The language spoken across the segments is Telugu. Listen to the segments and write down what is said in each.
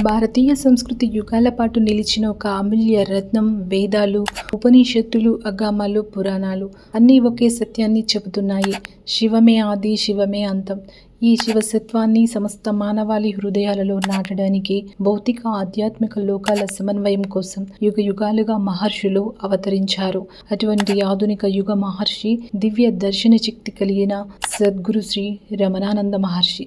భారతీయ సంస్కృతి యుగాల పాటు నిలిచిన ఒక అమూల్య రత్నం. వేదాలు, ఉపనిషత్తులు, అగమాలు, పురాణాలు అన్నీ ఒకే సత్యాన్ని చెబుతున్నాయి. శివమే ఆది, శివమే అంతం. ఈ శివసత్వాన్ని సమస్త మానవాళి హృదయాలలో నాటడానికి, భౌతిక ఆధ్యాత్మిక లోకాల సమన్వయం కోసం యుగ యుగాలుగా మహర్షులు అవతరించారు. అటువంటి ఆధునిక యుగ మహర్షి, దివ్య దర్శన శక్తి కలిగిన సద్గురు శ్రీ రమణానంద మహర్షి.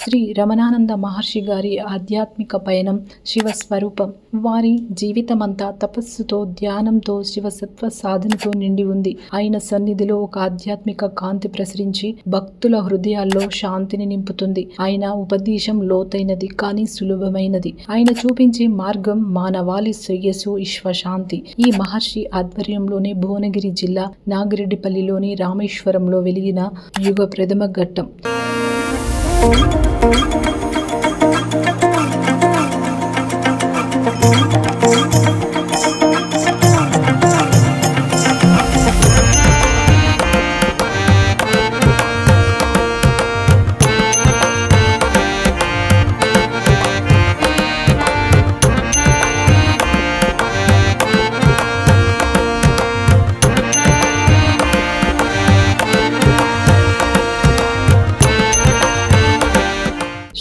శ్రీ రమణానంద మహర్షి గారి ఆధ్యాత్మిక పయనం, శివస్వరూపం. వారి జీవితమంతా తపస్సుతో, ధ్యానంతో, శివసత్వ సాధనతో నిండి ఉంది. ఆయన సన్నిధిలో ఒక ఆధ్యాత్మిక కాంతి ప్రసరించి భక్తుల హృదయాల్లో శాంతిని నింపుతుంది. ఆయన ఉపదేశం లోతైనది కానీ సులభమైనది. ఆయన చూపించే మార్గం మానవాళి శ్రేయస్సు, విశ్వశాంతి. ఈ మహర్షి ఆధ్వర్యంలోనే భువనగిరి జిల్లా నాగిరెడ్డిపల్లిలోని రామేశ్వరంలో వెలిగిన యుగ ప్రథమ ఘట్టం.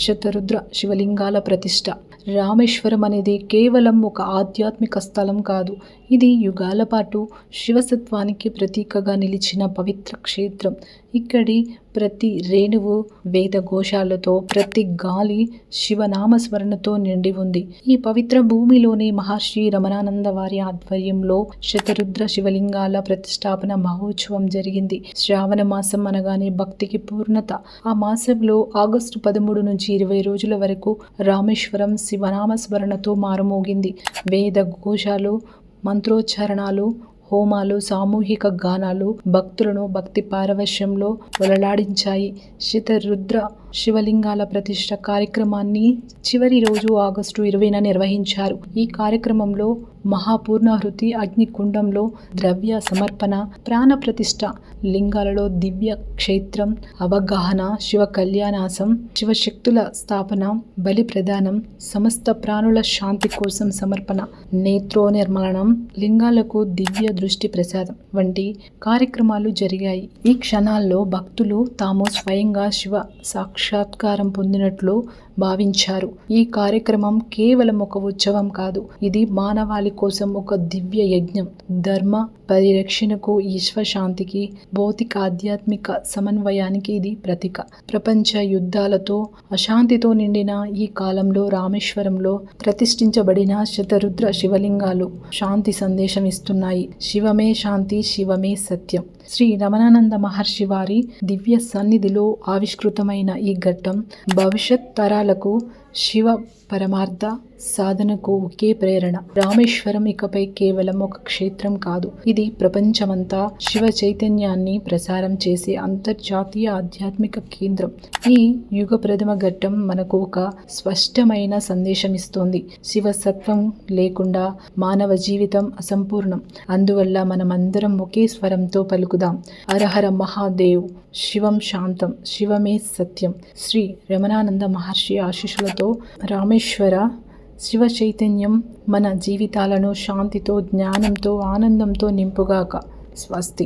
శతరుద్ర శివలింగాల ప్రతిష్ట. రామేశ్వరం అనేది కేవలం ఒక ఆధ్యాత్మిక స్థలం కాదు. ఇది యుగాల పాటు శివసత్వానికి ప్రతీకగా నిలిచిన పవిత్ర క్షేత్రం. ఇక్కడి ప్రతి రేణువు వేద ఘోషాలతో, ప్రతి గాలి శివనామస్మరణతో నిండి ఉంది. ఈ పవిత్ర భూమిలోని మహర్షి రమణానంద వారి ఆధ్వర్యంలో శతరుద్ర శివలింగాల ప్రతిష్టాపన మహోత్సవం జరిగింది. శ్రావణ మాసం అనగానే భక్తికి పూర్ణత. ఆ మాసంలో ఆగస్టు 13 నుంచి 20 రోజుల వరకు రామేశ్వరం శివనామస్మరణతో మారుమోగింది. వేద ఘోషాలు, మంత్రోచ్చారణాలు, హోమాలు, సామూహిక గానాలు భక్తులను భక్తి పారవశ్యంలో ఒలలాడించాయి. శతరుద్ర శివలింగాల ప్రతిష్ట కార్యక్రమాన్ని చివరి రోజు ఆగస్టు 20న నిర్వహించారు. ఈ కార్యక్రమంలో మహాపూర్ణాహుతి, అగ్నికుండంలో ద్రవ్య సమర్పణ, ప్రాణ ప్రతిష్ట, లింగాలలో దివ్య క్షేత్రం అవగాహన, శివ కళ్యాణాసం, శివశక్తుల స్థాపన, బలి ప్రదానం, సమస్త ప్రాణుల శాంతి కోసం సమర్పణ, నేత్రోనిర్మలనం, లింగాలకు దివ్య దృష్టి ప్రసాదం వంటి కార్యక్రమాలు జరిగాయి. ఈ క్షణాల్లో భక్తులు తాము స్వయంగా శివ సాక్షాత్కారం పొందినట్లు భావించారు. ఈ కార్యక్రమం కేవలం ఒక ఉత్సవం కాదు, ఇది మానవాళి కోసం ఒక దివ్య యజ్ఞం. ధర్మ పరిరక్షణకు, ఈశ్వశాంతికి, భౌతిక ఆధ్యాత్మిక సమన్వయానికి ఇది ప్రతీక. ప్రపంచ యుద్ధాలతో, అశాంతితో నిండిన ఈ కాలంలో రామేశ్వరంలో ప్రతిష్ఠించబడిన శతరుద్ర శివలింగాలు శాంతి సందేశం ఇస్తున్నాయి. శివమే శాంతి, శివమే సత్యం. శ్రీ రమణానంద మహర్షి వారి దివ్య సన్నిధిలో ఆవిష్కృతమైన ఈ ఘట్టం భవిష్యత్ తరాలకు శివ పరమార్థ సాధనకు ఒకే ప్రేరణ. రామేశ్వరం ఇకపై కేవలం ఒక క్షేత్రం కాదు, ఇది ప్రపంచమంతా శివ చైతన్యాన్ని ప్రసారం చేసే అంతర్జాతీయ ఆధ్యాత్మిక కేంద్రం. ఈ యుగ ప్రథమ ఘట్టం మనకు ఒక స్పష్టమైన సందేశం ఇస్తోంది. శివసత్వం లేకుండా మానవ జీవితం అసంపూర్ణం. అందువల్ల మనమందరం ఒకే స్వరంతో పలుకుదాం, హరహర మహాదేవ్, శివం శాంతం, శివమే సత్యం. శ్రీ రమణానంద మహర్షి ఆశీస్సులతో రామేశ్వర శివ చైతన్యం మన జీవితాలను శాంతితో, జ్ఞానంతో, ఆనందంతో నింపుగాక. స్వస్తి.